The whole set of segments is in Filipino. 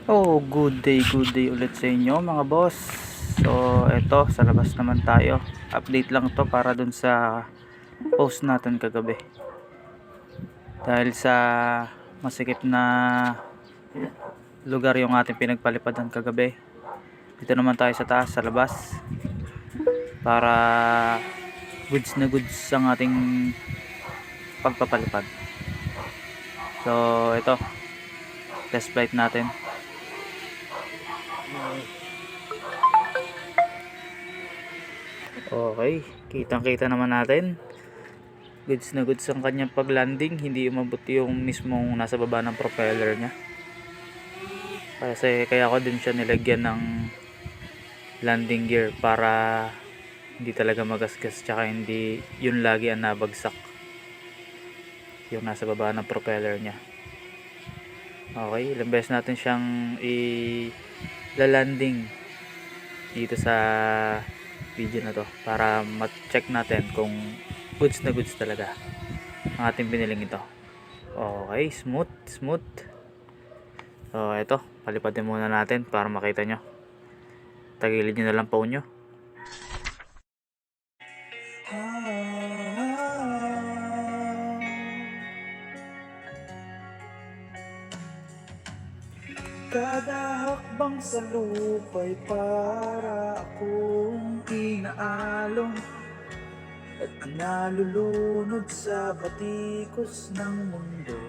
Oh, good day ulit sa inyo mga boss. So, eto, sa labas naman tayo. Update lang to para dun sa post natin kagabi. Dahil sa masikip na lugar yung ating pinagpalipadan kagabi. Dito naman tayo sa taas, sa labas. Para goods na goods ang ating pagpapalipad. So, ito, test flight natin. Okay, kitang-kita naman natin. Goods na goods ang kanyang paglanding, hindi umabot yung mismong nasa baba ng propeller niya. Kasi kaya ko din siya nilagyan ng landing gear para hindi talaga magasgas, tsaka hindi yun lagi ang nabagsak yung nasa baba ng propeller niya. Okay, ilang beses natin siyang i-landing dito sa video na to para ma-check natin kung goods na goods talaga ang ating biniling ito. Okay, smooth. So ito, palipatin muna natin para makita nyo. Tagilid nyo na lang po nyo. Kada hakbang sa lupa'y para akong inaalon at nalulunod sa batikos ng mundo,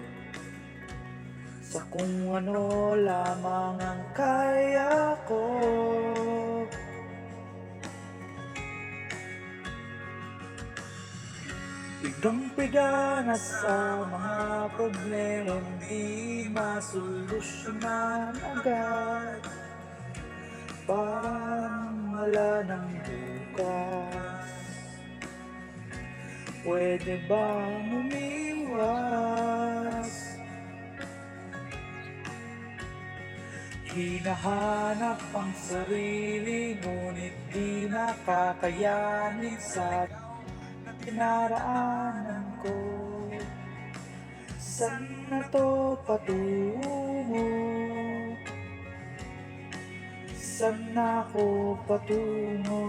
sa kung ano lamang ang kaya ko. Pigang-piga na sa mga problema di masolusyonan agad, parang wala ng bukas. Pwede bang umiwas? Hinahanap ang sarili ngunit di nakakayanin sa pinaraanan ko. Saan na to patungo? Saan na ako patungo?